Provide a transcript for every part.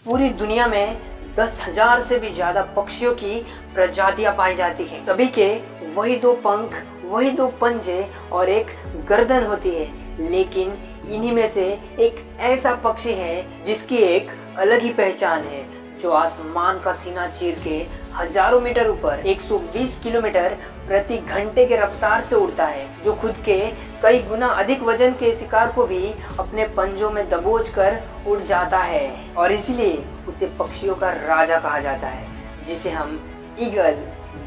पूरी दुनिया में 10,000 से भी ज्यादा पक्षियों की प्रजातियां पाई जाती हैं। सभी के वही 2 पंख, वही 2 पंजे और एक गर्दन होती है, लेकिन इन्हीं में से एक ऐसा पक्षी है जिसकी एक अलग ही पहचान है, जो आसमान का सीना चीर के हजारों मीटर ऊपर 120 किलोमीटर प्रति घंटे के रफ्तार से उड़ता है, जो खुद के कई गुना अधिक वजन के शिकार को भी अपने पंजों में दबोच कर उड़ जाता है। और इसलिए उसे पक्षियों का राजा कहा जाता है, जिसे हम ईगल,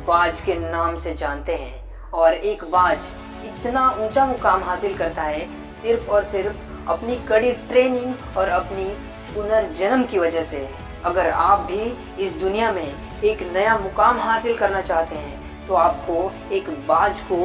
बाज के नाम से जानते हैं। और एक बाज इतना ऊंचा मुकाम हासिल करता है सिर्फ और सिर्फ अपनी कड़ी ट्रेनिंग और अपनी पुनर्जन्म की वजह से। अगर आप भी इस दुनिया में एक नया मुकाम हासिल करना चाहते हैं, तो आपको एक बाज को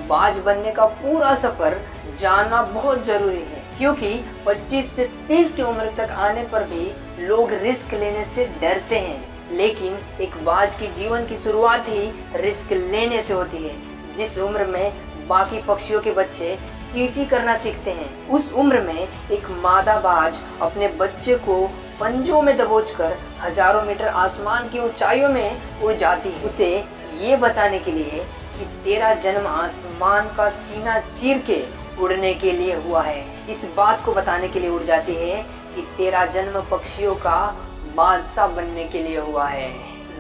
बाज बनने का पूरा सफर जानना बहुत जरूरी है, क्योंकि 25 से 30 की उम्र तक आने पर भी लोग रिस्क लेने से डरते हैं, लेकिन एक बाज की जीवन की शुरुआत ही रिस्क लेने से होती है। जिस उम्र में बाकी पक्षियों के बच्चे चींची करना सीखते हैं, उस उम्र में एक मादा बाज अपने बच्चे को पंजों में दबोचकर हजारों मीटर आसमान की ऊंचाइयों में उड़ जाती है, उसे ये बताने के लिए कि तेरा जन्म आसमान का सीना चीर के उड़ने के लिए हुआ है। इस बात को बताने के लिए उड़ जाती है कि तेरा जन्म पक्षियों का बादशाह बनने के लिए हुआ है।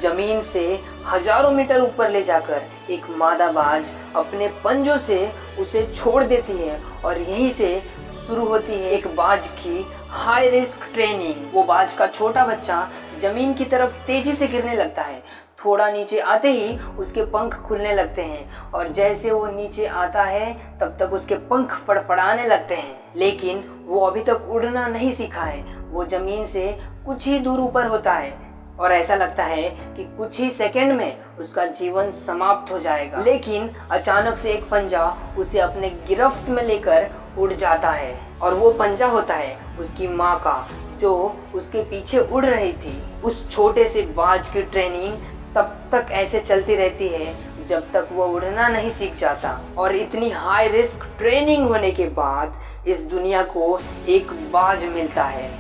जमीन से हजारों मीटर ऊपर ले जाकर एक मादा बाज अपने पंजों से उसे छोड़ देती है, और यहीं से शुरू होती है एक बाज की हाई रिस्क ट्रेनिंग। वो बाज का छोटा बच्चा जमीन की तरफ तेजी से गिरने लगता है। थोड़ा नीचे आते ही उसके पंख खुलने लगते हैं, और जैसे वो नीचे आता है तब तक उसके पंख फड़फड़ाने लगते हैं। लेकिन वो अभी तक उड़ना नहीं सीखा है। वो जमीन से कुछ ही दूर ऊपर होता है, और ऐसा लगता है कि कुछ ही सेकंड में उसका जीवन समाप्त हो जाएगा। लेकिन अचानक से एक पंजा उसे अपने गिरफ्त में लेकर उड़ जाता है, और वो पंजा होता है उसकी माँ का, जो उसके पीछे उड़ रही थी। उस छोटे से बाज की ट्रेनिंग तब तक ऐसे चलती रहती है जब तक वो उड़ना नहीं सीख जाता। और इतनी हाई रिस्क ट्रेनिंग होने के बाद इस दुनिया को एक बाज मिलता है।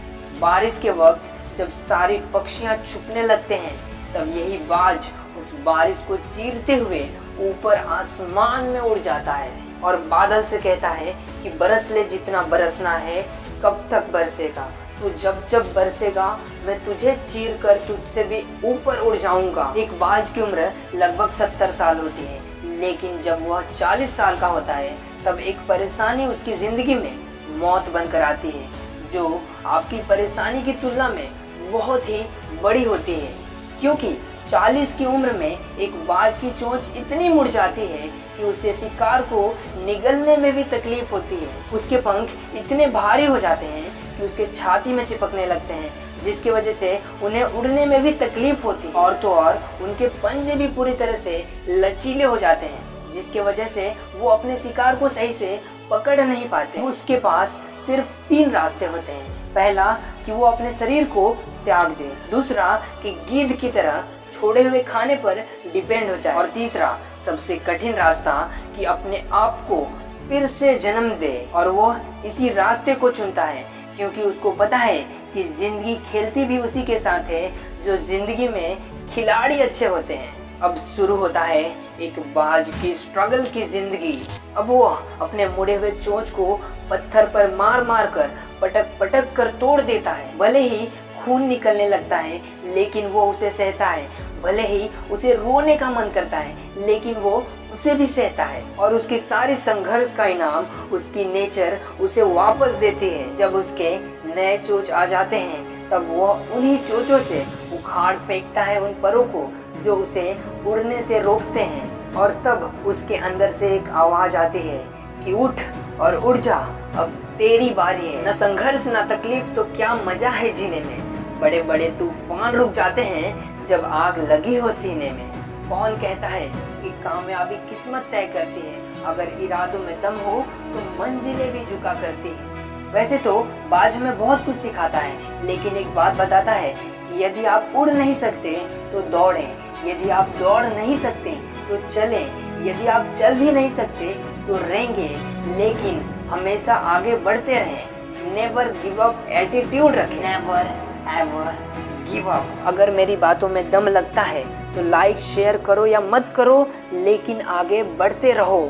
बारिश के वक्त जब सारी पक्षियां छुपने लगते हैं, तब यही बाज उस बारिश को चीरते हुए ऊपर आसमान में उड़ जाता है, और बादल से कहता है कि बरस ले जितना बरसना है, कब तक बरसेगा, तो जब जब बरसेगा मैं तुझे चीर कर तुझसे भी ऊपर उड़ जाऊंगा। एक बाज की उम्र लगभग 70 साल होती है, लेकिन जब वह 40 साल का होता है, तब एक परेशानी उसकी जिंदगी में मौत बनकर आती है, जो आपकी परेशानी की तुलना में बहुत ही बड़ी होती है। क्योंकि 40 की उम्र में एक बाज की चोंच इतनी मुड़ जाती है कि उसे शिकार को निगलने में भी तकलीफ होती है। उसके पंख इतने भारी हो जाते हैं कि उसके छाती में चिपकने लगते हैं, जिसकी वजह से उन्हें उड़ने में भी तकलीफ होती है। और तो और उनके पंजे भी पूरी तरह से लचीले हो जाते हैं, जिसकी वजह से वो अपने शिकार को सही से पकड़ नहीं पाते। उसके पास सिर्फ 3 रास्ते होते हैं। पहला कि वो अपने शरीर को त्याग दे, दूसरा कि गिद्ध की तरह छोड़े हुए खाने पर डिपेंड हो जाए, और तीसरा सबसे कठिन रास्ता कि अपने आप को फिर से जन्म दे। और वो इसी रास्ते को चुनता है, क्योंकि उसको पता है कि जिंदगी खेलती भी उसी के साथ है जो जिंदगी में खिलाड़ी अच्छे होते हैं। अब शुरू होता है एक बाज की स्ट्रगल की जिंदगी। अब वो अपने मुड़े हुए चोंच को पत्थर पर मार मार कर पटक पटक कर तोड़ देता है। भले ही खून निकलने लगता है, लेकिन वो उसे सहता है। भले ही उसे रोने का मन करता है, लेकिन वो उसे भी सहता है। और उसकी सारी संघर्ष का इनाम उसकी नेचर उसे वापस देती है। जब उसके नए चोंच आ जाते हैं, तब वो उन्हीं चोंचों से उखाड़ फेंकता है उन परों को जो उसे उड़ने से रोकते हैं। और तब उसके अंदर से एक आवाज आती है कि उठ और उड़ जा, अब तेरी बारी है। न संघर्ष न तकलीफ तो क्या मजा है जीने में। बड़े बड़े तूफान रुक जाते हैं जब आग लगी हो सीने में। कौन कहता है कि कामयाबी किस्मत तय करती है, अगर इरादों में दम हो तो मंजिलें भी झुका करती है। वैसे तो बाज हमें बहुत कुछ सिखाता है, लेकिन एक बात बताता है कि यदि आप उड़ नहीं सकते तो दौड़ें, यदि आप दौड़ नहीं सकते तो चलें, यदि आप चल भी नहीं सकते तो रेंगे, लेकिन हमेशा आगे बढ़ते रहें। नेवर गिव अप एटीट्यूड रखें। Never ever give up. अगर मेरी बातों में दम लगता है तो लाइक शेयर करो या मत करो, लेकिन आगे बढ़ते रहो।